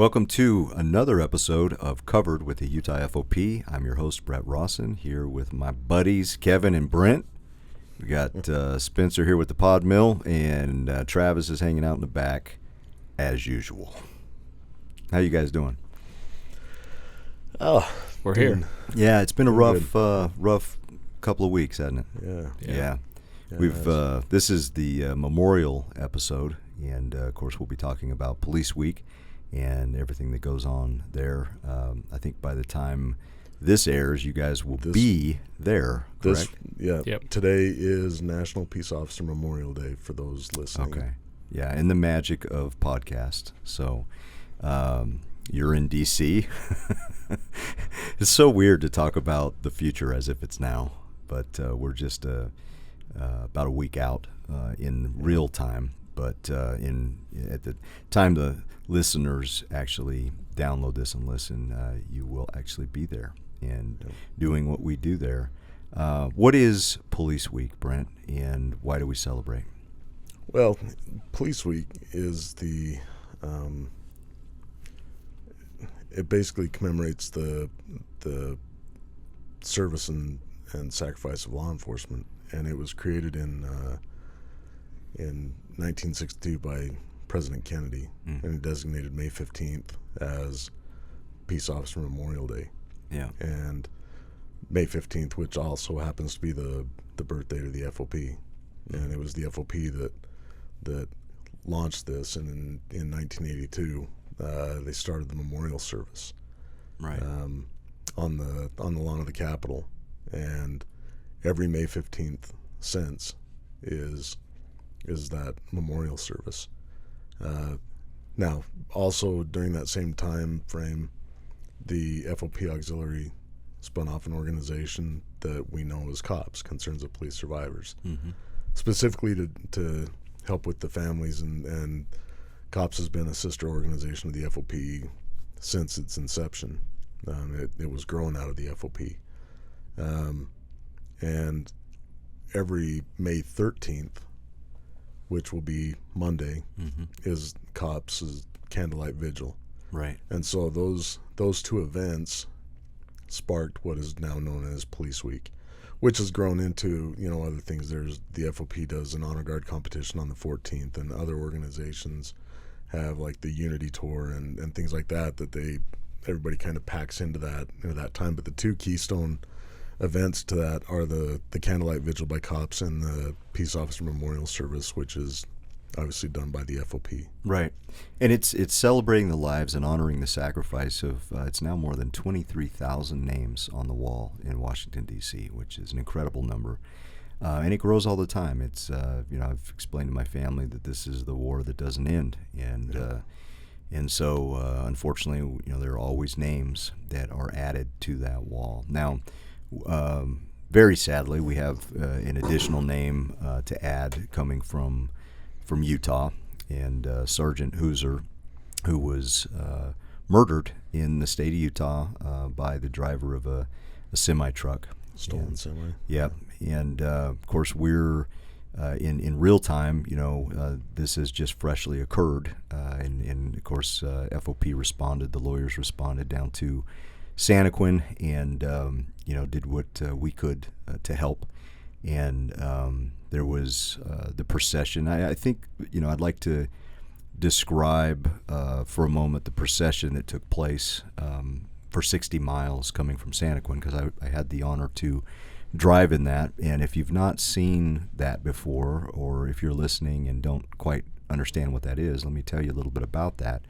Welcome to another episode of Covered with the Utah FOP. I'm your host, Brett Rawson, here with my buddies, Kevin and Brent. We got Spencer here with the Pod Mill, and Travis is hanging out in the back, as usual. How you guys doing? Oh, we're here. Yeah, it's been a rough couple of weeks, hasn't it? Yeah. We've this is the memorial episode, and of course we'll be talking about Police Week and everything that goes on there. I think by the time this airs, you guys will be there, correct? Yep. Today is National Peace Officer Memorial Day for those listening. Okay. Yeah, and the magic of podcast. So you're in D.C. It's so weird to talk about the future as if it's now, but we're just about a week out in real time. But at the time the listeners actually download this and listen, you will actually be there and doing what we do there. What is Police Week, Brent, and why do we celebrate? Well, Police Week is it basically commemorates the service and sacrifice of law enforcement, and it was created in 1962 by President Kennedy, and he designated May 15th as Peace Officer Memorial Day. Yeah. And May 15th, which also happens to be the birthday to the FOP. And it was the FOP that launched this, and in 1982 they started the memorial service. Right. On the lawn of the Capitol. And every May 15th since is that memorial service. Now, also during that same time frame, the FOP Auxiliary spun off an organization that we know as COPS, Concerns of Police Survivors, specifically to help with the families, and COPS has been a sister organization of the FOP since its inception. It was grown out of the FOP. And every May 13th, which will be Monday, is COPS' Candlelight Vigil. Right. And so those two events sparked what is now known as Police Week, which has grown into, other things. There's the FOP does an honor guard competition on the 14th, and other organizations have like the Unity Tour and things like that everybody kind of packs into that time. But the two keystone events to that are the Candlelight Vigil by COPS and the Peace Officer Memorial Service, which is obviously done by the FOP. Right. And it's celebrating the lives and honoring the sacrifice of, it's now more than 23,000 names on the wall in Washington, D.C., which is an incredible number. And it grows all the time. It's, I've explained to my family that this is the war that doesn't end. And so, unfortunately, there are always names that are added to that wall. Now, very sadly, we have an additional name to add coming from Utah, and Sergeant Hooser, who was murdered in the state of Utah by the driver of a semi-truck. Stolen semi. Yep. And, of course, we're in real time, this has just freshly occurred. And of course, FOP responded, the lawyers responded down to Santaquin and, did what we could to help. And there was the procession. I think, I'd like to describe for a moment the procession that took place for 60 miles coming from Santaquin, because I had the honor to drive in that. And if you've not seen that before, or if you're listening and don't quite understand what that is, let me tell you a little bit about that.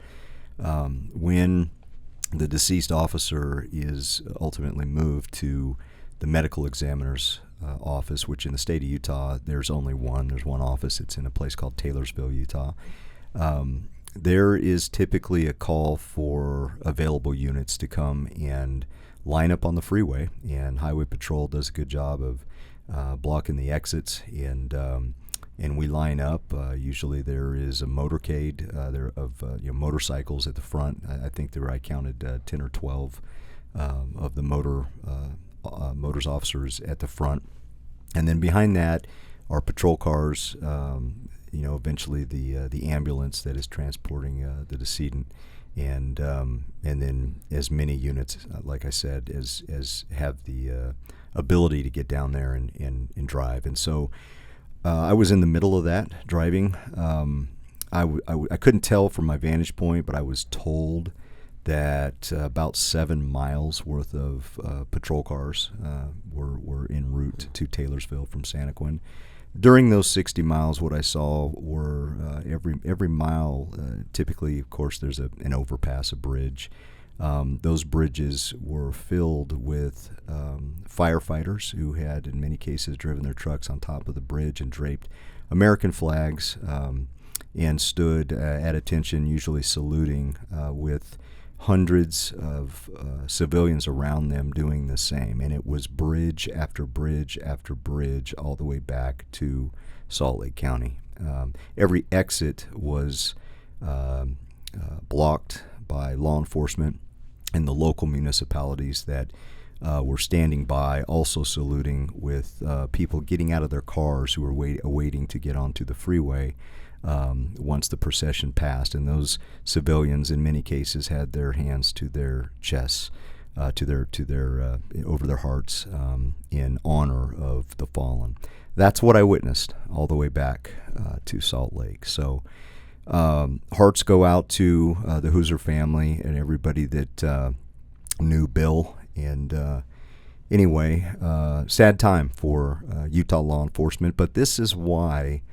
When the deceased officer is ultimately moved to the medical examiner's office, which in the state of Utah, there's only one. There's one office. It's in a place called Taylorsville, Utah. There is typically a call for available units to come and line up on the freeway, and Highway Patrol does a good job of blocking the exits, and we line up. Usually there is a motorcade of motorcycles at the front. I think I counted 10 or 12 of the motors officers at the front, and then behind that are patrol cars. Eventually the ambulance that is transporting the decedent, and then as many units, like I said, as have the ability to get down there and drive. And so I was in the middle of that driving. I couldn't tell from my vantage point, but I was told that about 7 miles worth of patrol cars were en route to Taylorsville from Santaquin. During those 60 miles, what I saw were every mile, typically, of course, there's an overpass, a bridge. Those bridges were filled with firefighters who had, in many cases, driven their trucks on top of the bridge and draped American flags and stood at attention, usually saluting, with hundreds of civilians around them doing the same. And it was bridge after bridge after bridge all the way back to Salt Lake County. Every exit was blocked by law enforcement and the local municipalities that were standing by, also saluting, with people getting out of their cars who were awaiting to get onto the freeway once the procession passed. And those civilians, in many cases, had their hands to their chests, to their over their hearts, in honor of the fallen. That's what I witnessed all the way back to Salt Lake. So hearts go out to the Hooser family and everybody that knew Bill. And anyway, sad time for Utah law enforcement, but this is why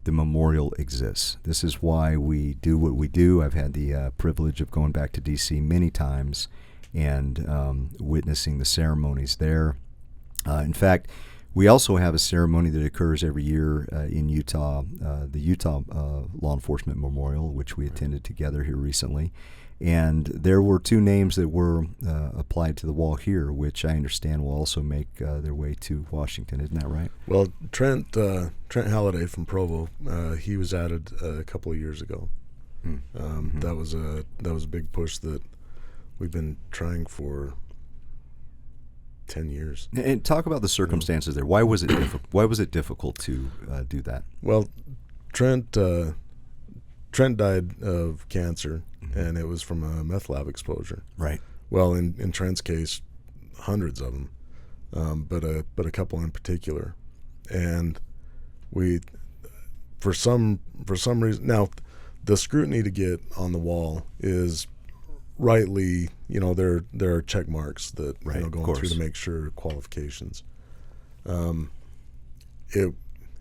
the memorial exists. This is why we do what we do. I've had the privilege of going back to D.C. many times and witnessing the ceremonies there. In fact, we also have a ceremony that occurs every year in Utah, the Utah Law Enforcement Memorial, which we attended together here recently. And there were 2 names that were applied to the wall here, which I understand will also make their way to Washington. Isn't that right? Well, Trent Halliday from Provo, he was added a couple of years ago. Mm-hmm. That was a big push that we've been trying for 10 years. And talk about the circumstances there. Why was it why was it difficult to do that? Well, Trent died of cancer, and it was from a meth lab exposure. Right. Well, in Trent's case, hundreds of them, but a couple in particular, and we, for some reason, now the scrutiny to get on the wall is rightly, there are check marks that right, going through to make sure qualifications. It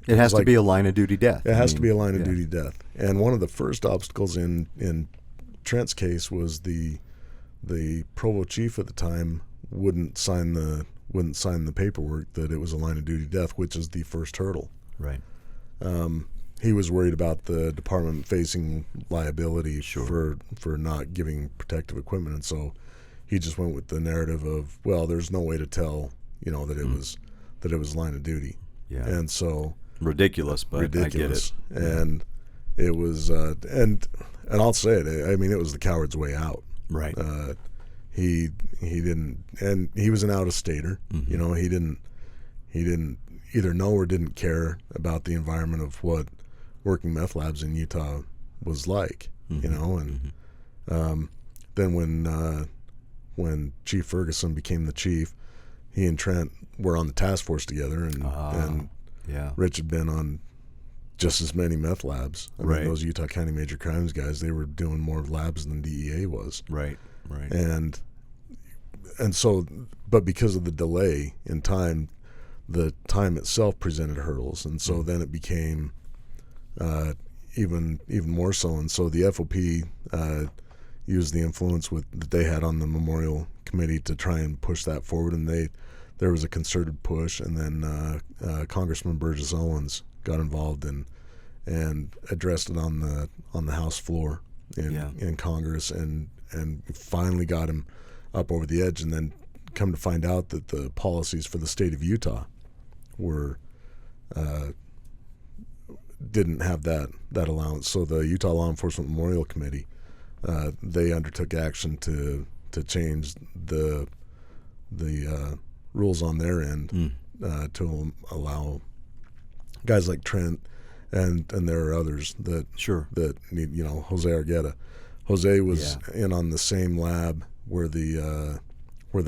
has to be a line of duty death. It has to be a line of duty death. And one of the first obstacles in Trent's case was the Provo chief at the time wouldn't sign the paperwork that it was a line of duty death, which is the first hurdle. Right. He was worried about the department facing liability Sure. for not giving protective equipment, and so he just went with the narrative of, well, there's no way to tell, that it was line of duty. Yeah. And so ridiculous, but ridiculous. I get it. And it was, and I'll say it. I mean, it was the coward's way out. Right. He didn't, and he was an out-of-stater. Mm-hmm. He didn't either know or didn't care about the environment of what working meth labs in Utah was like. Mm-hmm. And then when Chief Ferguson became the chief, he and Trent were on the task force together, and Rich had been on just as many meth labs. I mean, those Utah County Major Crimes guys, they were doing more labs than DEA was. Right. And so, but because of the delay in time, the time itself presented hurdles, and so then it became even more so. And so the FOP used the influence that they had on the memorial committee to try and push that forward, and there was a concerted push, and then Congressman Burgess Owens got involved and addressed it on the House floor in Congress, and finally got him up over the edge. And then come to find out that the policies for the state of Utah were didn't have that allowance. So the Utah Law Enforcement Memorial Committee, they undertook action to change the rules on their end to allow guys like Trent, and there are others that need, Jose Argueta. Jose was in on the same lab where the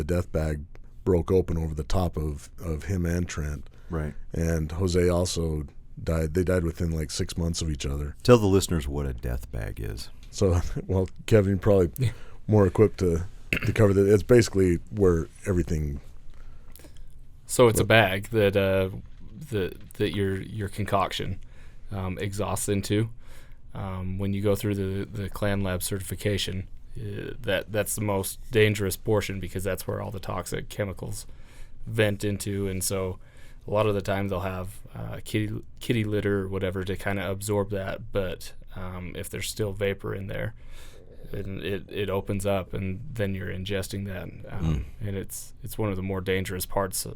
death bag broke open over the top of him and Trent. Right. And Jose also died. They died within like 6 months of each other. Tell the listeners what a death bag is. So, well, Kevin, you're probably more equipped to cover that. It's basically where everything. So it's a bag that your concoction exhausts into. When you go through the Clan Lab certification, that's the most dangerous portion because that's where all the toxic chemicals vent into, and so a lot of the time they'll have kitty litter or whatever to kind of absorb that, but if there's still vapor in there, it opens up, and then you're ingesting that, and it's one of the more dangerous parts.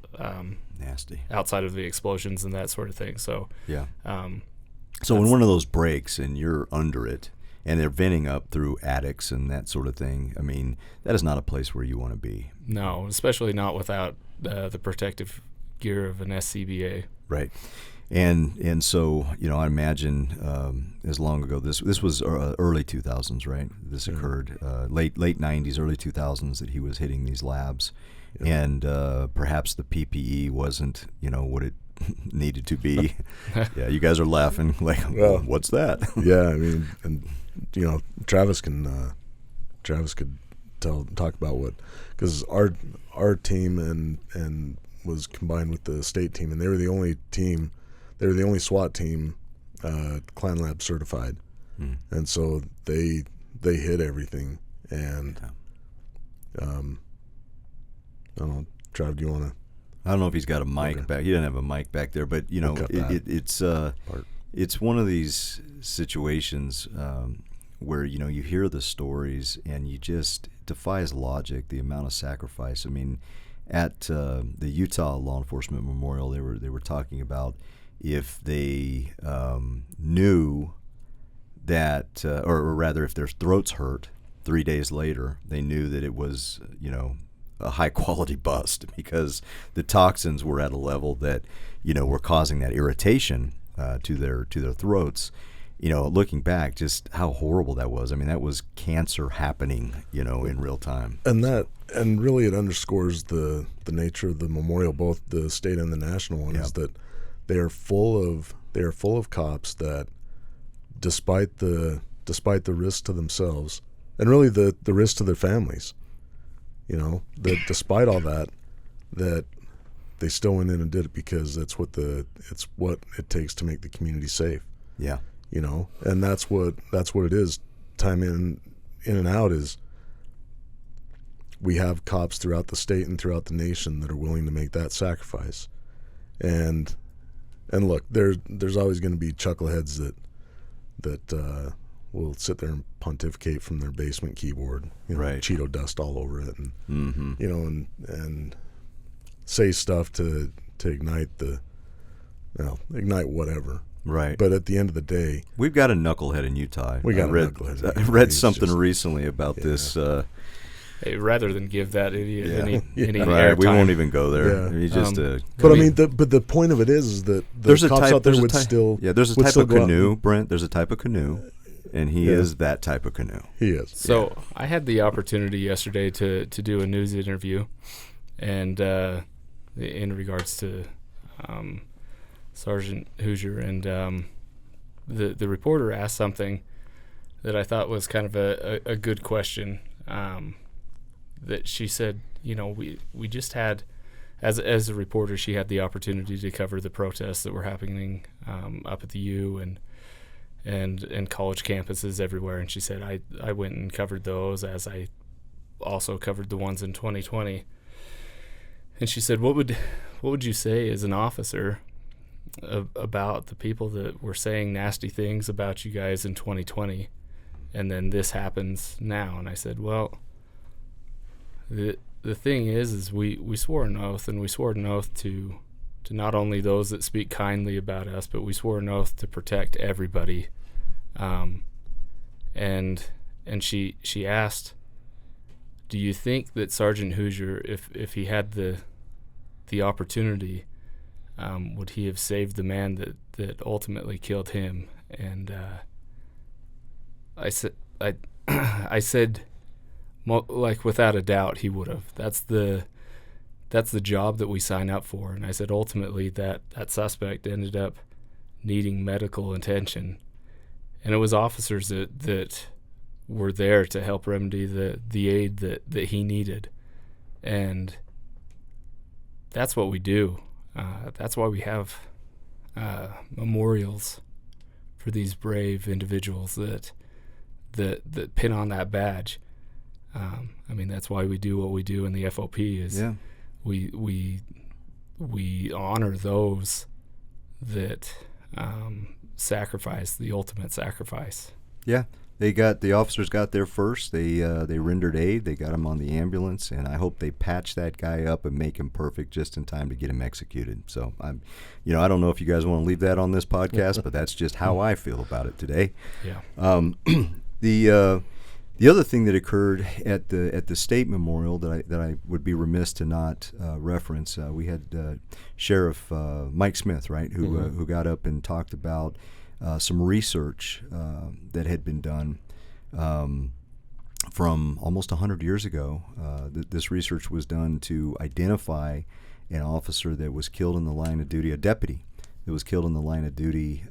Nasty. Outside of the explosions and that sort of thing. So yeah. So when one of those breaks and you're under it, and they're venting up through attics and that sort of thing, I mean, that is not a place where you want to be. No, especially not without the protective gear of an SCBA. Right. And so, I imagine as long ago, this was early 2000s, right? This occurred late 90s, early 2000s that he was hitting these labs. Yeah. And perhaps the PPE wasn't, what it needed to be. Yeah, you guys are laughing like, well, what's that? Yeah, I mean, and Travis could talk about what, because our team and was combined with the state team, and they were the only team. They were the only SWAT team, Clan Lab certified, and so they hit everything. And I don't know, Trav, do you want to? I don't know if he's got a mic back. He doesn't have a mic back there, but it's one of these situations where you hear the stories and you just, it defies logic, the amount of sacrifice. I mean, at the Utah Law Enforcement Memorial, they were talking about if they knew that, or rather, if their throats hurt 3 days later, they knew that it was a high quality bust because the toxins were at a level that were causing that irritation to their throats. Looking back, just how horrible that was. I mean, that was cancer happening, in real time. And really, it underscores the nature of the memorial, both the state and the national one, is that they are full of cops that, despite the risk to themselves, and really the risk to their families, that despite all that they still went in and did it because it's what it takes to make the community safe. Yeah. And that's what it is. Time in and out is we have cops throughout the state and throughout the nation that are willing to make that sacrifice. And look, there's always going to be chuckleheads that will sit there and pontificate from their basement keyboard, right. Cheeto dust all over it, and and say stuff to ignite ignite whatever. Right. But at the end of the day, we've got a knucklehead in Utah. I read something recently about this. Hey, rather than give that idiot any right, we won't even go there. Yeah. He's just but the point of it is that the cops out there would still. Yeah, there's a type of canoe, Brent. There's a type of canoe, and he is that type of canoe. He is. So I had the opportunity yesterday to do a news interview, and in regards to Sergeant Hooser, and the reporter asked something that I thought was kind of a good question. That she said, we just had, as a reporter, she had the opportunity to cover the protests that were happening up at the U and college campuses everywhere. And she said, I went and covered those, as I also covered the ones in 2020. And she said, what would you say as an officer about the people that were saying nasty things about you guys in 2020, and then this happens now? And I said, well, the thing is we swore an oath, and we swore an oath to not only those that speak kindly about us, but we swore an oath to protect everybody. And she asked, do you think that Sergeant Hooser, if he had the opportunity, would he have saved the man that ultimately killed him? And I I said, like, without a doubt, he would have. That's the job that we sign up for. And I said, ultimately, that suspect ended up needing medical attention, and it was officers that were there to help remedy the aid that he needed. And that's what we do. That's why we have memorials for these brave individuals that pin on that badge. I mean, that's why we do what we do in the FOP is we honor those that sacrifice, the ultimate sacrifice. Yeah. The officers got there first. They rendered aid. They got him on the ambulance, and I hope they patch that guy up and make him perfect just in time to get him executed. So I don't know if you guys want to leave that on this podcast, but that's just how I feel about it today. Yeah. The other thing that occurred at the state memorial that I would be remiss to not reference, we had Sheriff Mike Smith, right, who got up and talked about some research that had been done from almost 100 years ago. This research was done to identify an officer that was killed in the line of duty, a deputy that was killed in the line of duty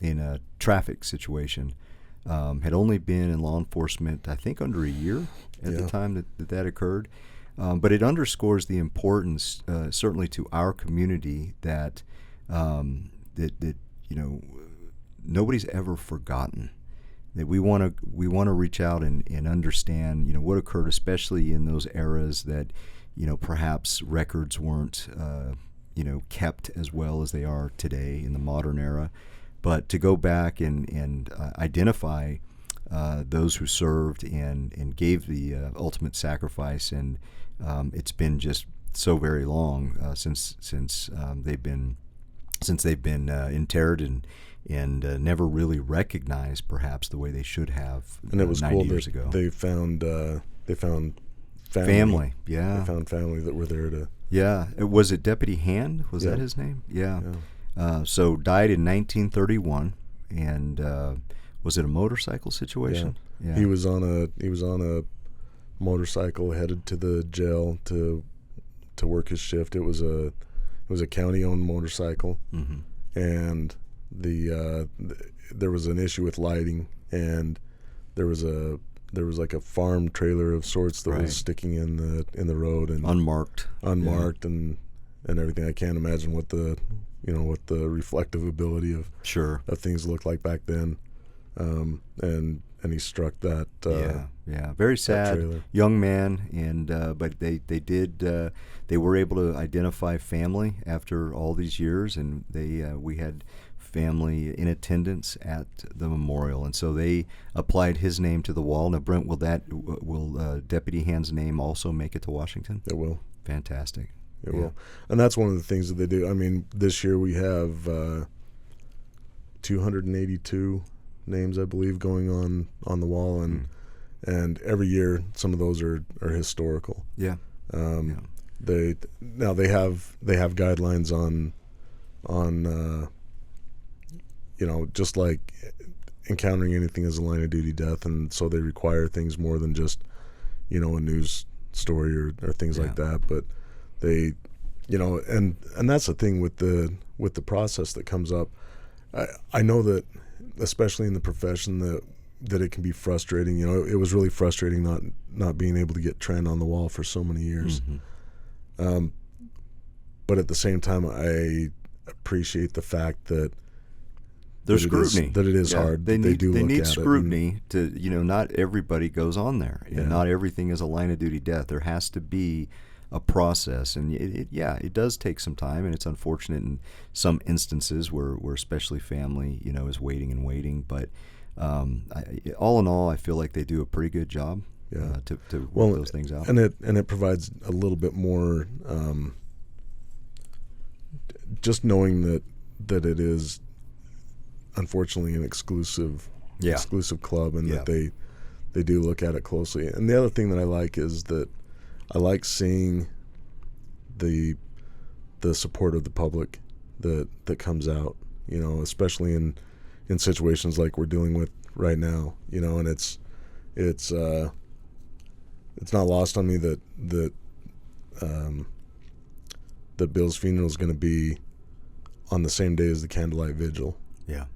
in a traffic situation. Had only been in law enforcement, I think, under a year at the time that occurred. But it underscores the importance, certainly to our community, that nobody's ever forgotten. That we want to reach out and understand, what occurred, especially in those eras that, perhaps records weren't, kept as well as they are today in the modern era. But to go back and identify those who served and gave the ultimate sacrifice, and it's been just so very long since they've been interred and never really recognized, perhaps the way they should have. And it was 90 cool years that ago. They found family. Yeah, they found family that were there to. Yeah, was it Deputy Hand? Was that his name? Yeah. So died in 1931, and was it a motorcycle situation? Yeah. He was on a motorcycle headed to the jail to work his shift. It was a county-owned motorcycle, and there was an issue with lighting, and there was like a farm trailer of sorts that was sticking in the road and unmarked and everything. I can't imagine what the reflective ability of things looked like back then. And he struck that. Very sad young man, and but they were able to identify family after all these years, and we had family in attendance at the memorial, and so they applied his name to the wall. Now, Brent, will Deputy Hand's name also make it to Washington? It will. Fantastic. It will. And that's one of the things that they do. I mean, this year we have 282 names, I believe, going on the wall, and every year some of those are historical. Yeah. They have guidelines on just like encountering anything as a line of duty death, and so they require things more than just a news story or things like that. But they, and that's the thing with the process that comes up. I know that, especially in the profession, that it can be frustrating. It was really frustrating not being able to get Trent on the wall for so many years. But at the same time, I appreciate the fact that there's scrutiny. That it is hard. They need at scrutiny to, not everybody goes on there. And not everything is a line of duty death. There has to be a process, and it does take some time, and it's unfortunate in some instances where especially family, is waiting. But all in all, I feel like they do a pretty good job to work those things out. And it provides a little bit more, just knowing that it is unfortunately an exclusive club, and that they do look at it closely. And the other thing that I like is that I like seeing the support of the public that comes out, especially in situations like we're dealing with right now, and it's it's not lost on me that Bill's funeral is going to be on the same day as the candlelight vigil. Yeah.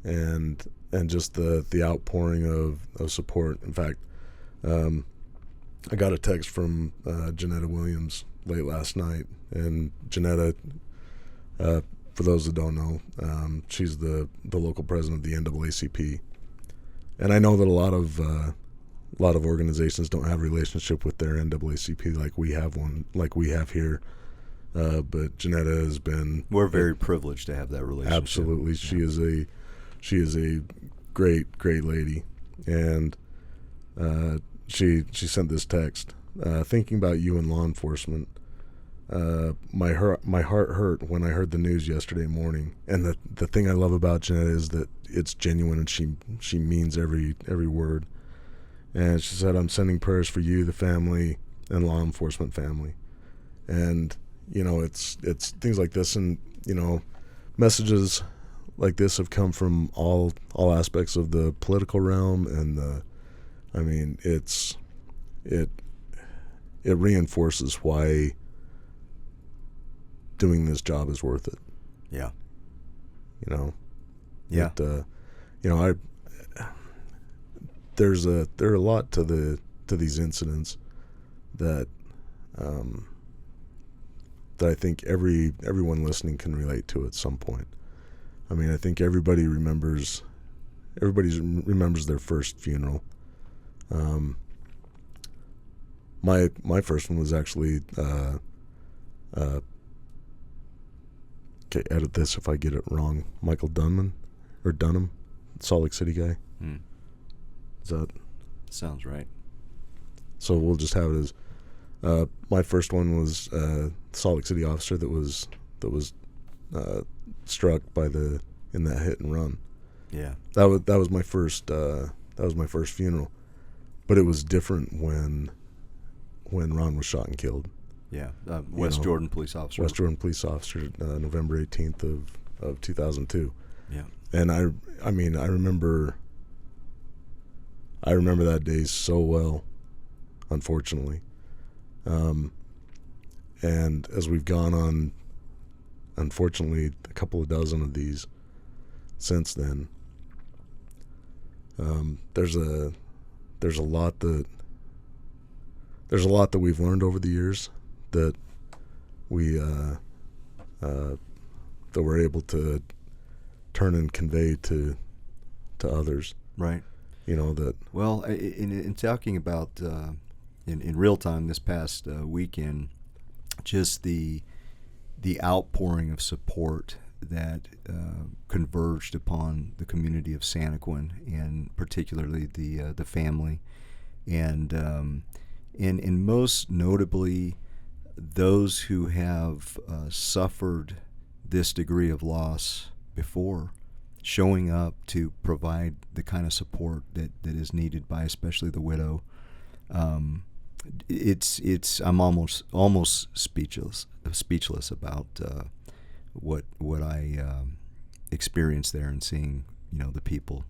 And just the outpouring of support. In fact, I got a text from Janetta Williams late last night, and Janetta, for those that don't know, she's the local president of the NAACP, and I know that a lot of organizations don't have a relationship with their NAACP like we have here. But Janetta has been. We're very privileged to have that relationship. Absolutely, Yeah. She is a great lady, and she sent this text. Thinking about you in law enforcement, my heart hurt when I heard the news yesterday morning. And the thing I love about Janetta is that it's genuine, and she means every word. And she said, "I'm sending prayers for you, the family, and law enforcement family." And it's things like this, and messages like this have come from all aspects of the political realm, and it reinforces why doing this job is worth it. Yeah. Yeah. There are a lot to these incidents that I think everyone listening can relate to at some point. I mean, I think everybody remembers their first funeral. My first one was actually okay, edit this if I get it wrong. Michael Dunham, Salt Lake City guy. Is that sounds right? So we'll just have it as my first one was Salt Lake City officer that was struck in that hit and run. Yeah, that was my first funeral, but it was different when Ron was shot and killed. Yeah, West Jordan police officer. November 18th of 2002. Yeah, and I remember that day so well, unfortunately. And as we've gone on, unfortunately, a couple of dozen of these since then, there's a lot that we've learned over the years that we're able to turn and convey to others. Right. That. Well, in talking about in real time this past weekend, just the outpouring of support that converged upon the community of Santaquin, and particularly the family, and most notably those who have suffered this degree of loss before, showing up to provide the kind of support that is needed by especially the widow. I'm almost speechless about what I experienced there, and seeing the people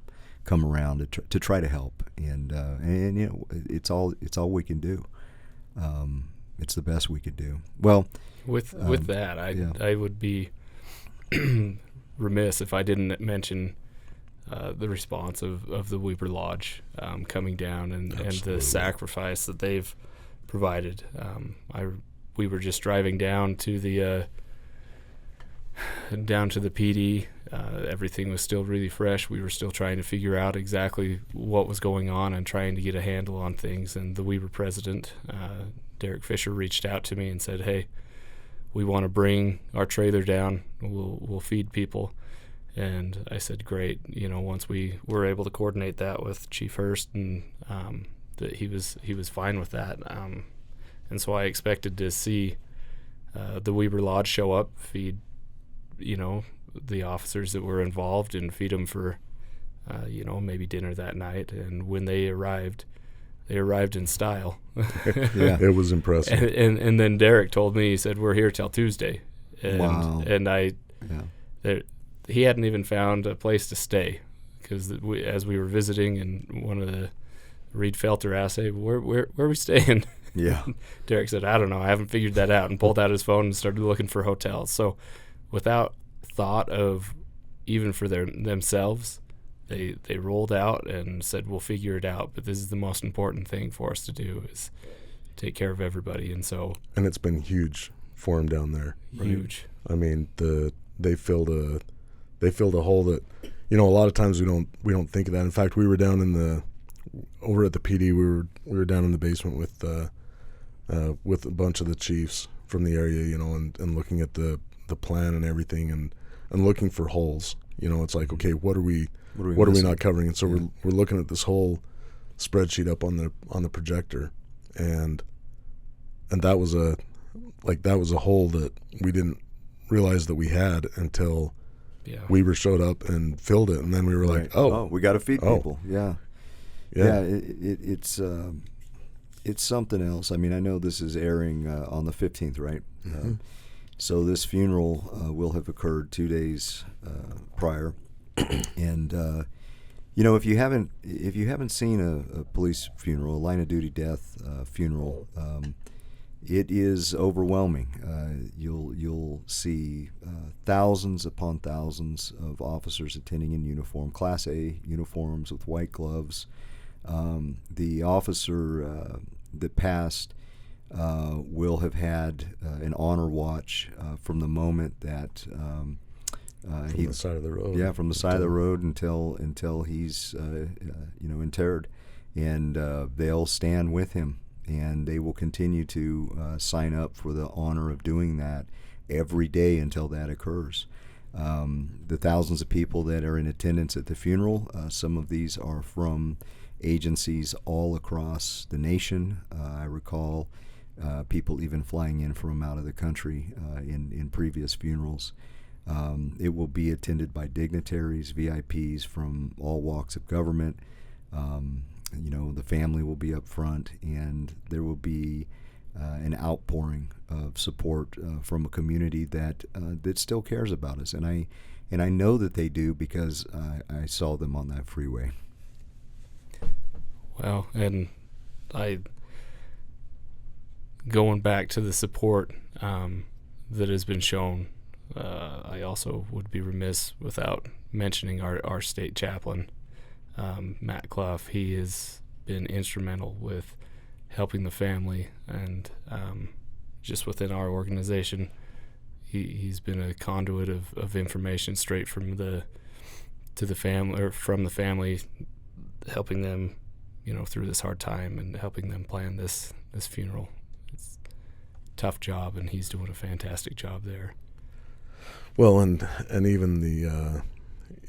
come around to try to help, and it's all we can do. It's the best we could do. Well, with that, I would be remiss if I didn't mention the response of the Weber Lodge coming down and the sacrifice that they've provided. We were just driving down to the PD. Everything was still really fresh. We were still trying to figure out exactly what was going on and trying to get a handle on things. And the Weber president, Derek Fisher, reached out to me and said, "Hey, we want to bring our trailer down. We'll feed people." And I said, "Great." Once we were able to coordinate that with Chief Hurst, and that he was fine with that. And so I expected to see the Weber Lodge show up, feed the officers that were involved, and feed them for maybe dinner that night. And when they arrived in style. Yeah, it was impressive. And then Derek told me, he said, "We're here till Tuesday." And, wow. And he hadn't even found a place to stay, because as we were visiting, and one of Reed Felter asked, "Hey, where are we staying?" Yeah. Derek said, "I don't know. I haven't figured that out," and pulled out his phone and started looking for hotels. So without thought of even for themselves, they rolled out and said, "We'll figure it out, but this is the most important thing for us to do is take care of everybody." And so, and it's been huge for them down there. huge. Right? I mean, they filled a hole that, a lot of times we don't think of that. In fact, we were down over at the PD. We were down in the basement with a bunch of the chiefs from the area, and looking at the plan and everything, and looking for holes. It's like, okay, what are we not covering? And so we're looking at this whole spreadsheet up on the projector, and that was a hole that we didn't realize that we had until Weber showed up and filled it, and then we were like, oh, we got to feed people. Yeah. It's something else. I mean, I know this is airing on the 15th, right? Mm-hmm. So this funeral will have occurred 2 days prior, and if you haven't seen a police funeral, a line of duty death funeral, it is overwhelming. You'll see thousands upon thousands of officers attending in uniform, Class A uniforms with white gloves. The officer that passed will have had an honor watch from the moment that from the side of the road. Yeah, from the side of the road until he's interred, and they'll stand with him, and they will continue to sign up for the honor of doing that every day until that occurs. The thousands of people that are in attendance at the funeral, some of these are from agencies all across the nation. I recall people even flying in from out of the country in previous funerals. It will be attended by dignitaries, VIPs from all walks of government. The family will be up front, and there will be an outpouring of support from a community that still cares about us, and I know that they do because I saw them on that freeway. Well, and going back to the support that has been shown, I also would be remiss without mentioning our state chaplain, Matt Clough. He has been instrumental with helping the family, and just within our organization, he's been a conduit of information straight from the family, helping them, through this hard time and helping them plan this funeral. It's a tough job, and he's doing a fantastic job there. Well, and even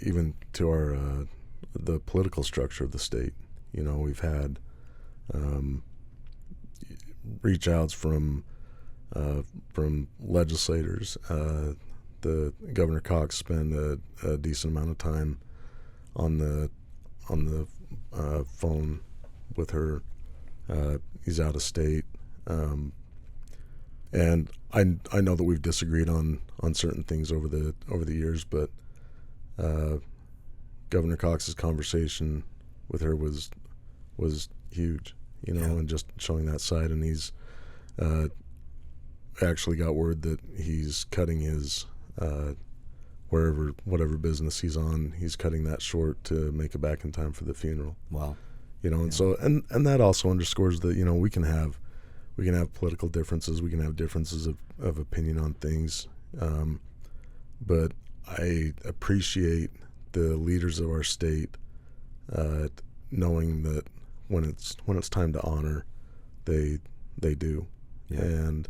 even to our the political structure of the state, we've had reach outs from legislators. The Governor Cox spent a decent amount of time on the phone with her. He's out of state, and I know that we've disagreed on certain things over the years, but Governor Cox's conversation with her was huge, and just showing that side. And he's actually got word that he's cutting his whatever business he's on, he's cutting that short to make it back in time for the funeral. Wow. And so and that also underscores that we can have political differences, we can have differences of opinion on things, but I appreciate the leaders of our state knowing that when it's time to honor, they do. Yeah. And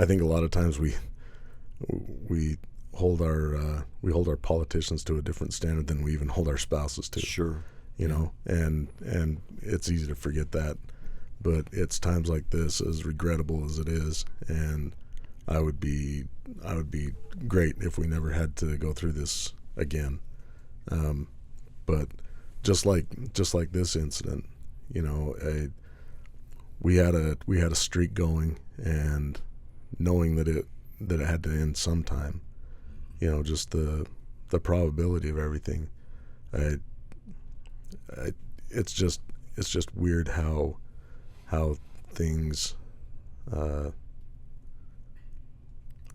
I think a lot of times we hold our politicians to a different standard than we even hold our spouses to. Sure. And it's easy to forget that, but it's times like this, as regrettable as it is, and I would be great if we never had to go through this again. But just like this incident, we had a streak going, and knowing that it had to end sometime, just the probability of everything. it's just weird how things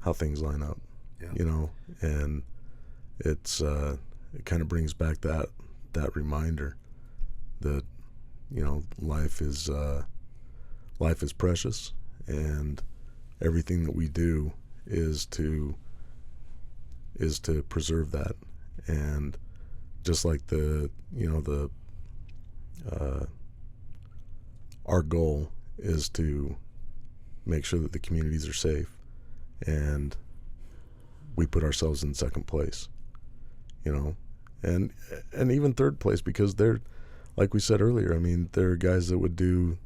line up, Yeah. and it kind of brings back that reminder that life is precious, and everything that we do is to preserve that. And just like our goal is to make sure that the communities are safe, and we put ourselves in second place, and even third place, because they're, like we said earlier, I mean, there are guys that would do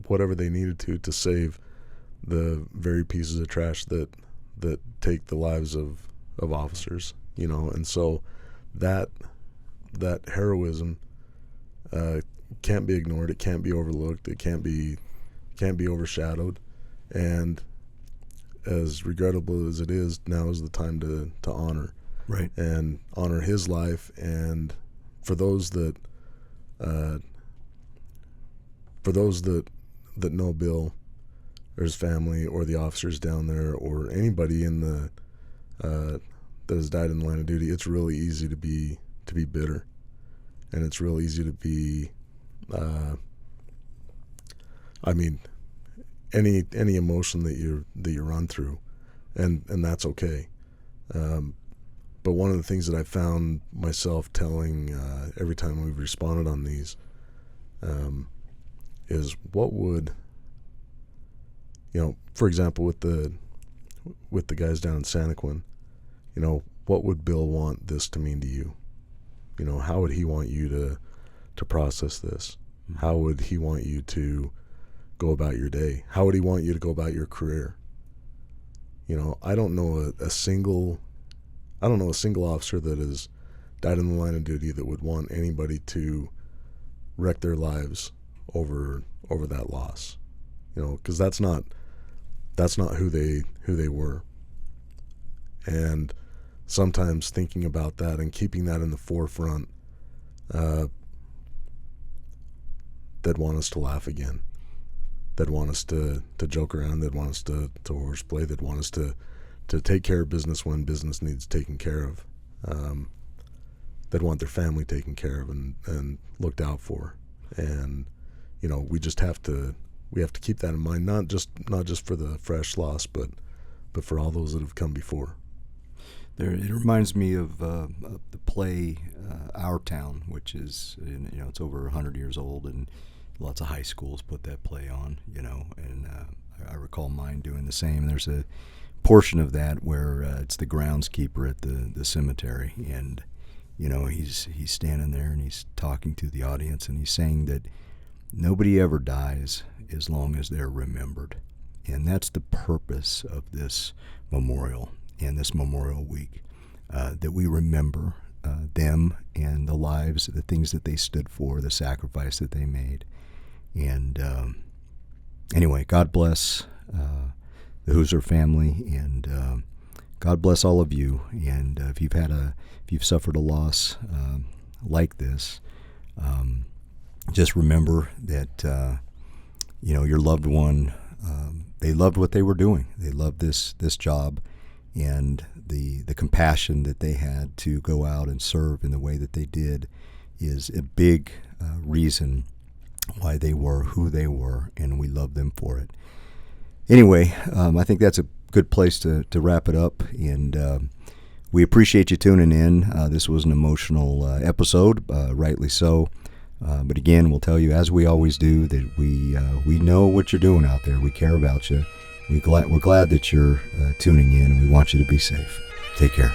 whatever they needed to save the very pieces of trash that take the lives of officers, and so that heroism can't be ignored. It can't be overlooked. It can't be overshadowed. And as regrettable as it is, now is the time to honor, Right. and honor his life. And for those that know Bill or his family or the officers down there or anybody in the that has died in the line of duty, it's really easy to be bitter, and it's real easy to be any emotion that you run through, and that's okay. But one of the things that I found myself telling every time we've responded on these is, what would, for example, with the guys down in Santaquin, what would Bill want this to mean to you? How would he want you to process this? How would he want you to go about your day? How would he want you to go about your career? I don't know a single officer that has died in the line of duty that would want anybody to wreck their lives over that loss. Because that's not who they were. And sometimes thinking about that and keeping that in the forefront, they'd want us to laugh again. They'd want us to joke around. They'd want us to horseplay. They'd want us to take care of business when business needs taken care of. They'd want their family taken care of and looked out for. And we have to keep that in mind, not just for the fresh loss, but for all those that have come before. It reminds me of the play Our Town, which is, it's over 100 years old, and lots of high schools put that play on, and I recall mine doing the same. There's a portion of that where it's the groundskeeper at the cemetery, and he's standing there and he's talking to the audience, and he's saying that nobody ever dies as long as they're remembered. And that's the purpose of this memorial and this Memorial Week, that we remember them and the lives, the things that they stood for, the sacrifice that they made. And anyway, God bless the Hooser family, and God bless all of you. And if you've suffered a loss like this, just remember that your loved one, they loved what they were doing. They loved this job, and the compassion that they had to go out and serve in the way that they did is a big reason why they were who they were, and we love them for it. Anyway, I think that's a good place to wrap it up, and we appreciate you tuning in. This was an emotional episode, rightly so. But again, we'll tell you, as we always do, that we know what you're doing out there. We care about you. We're glad that you're tuning in, and we want you to be safe. Take care.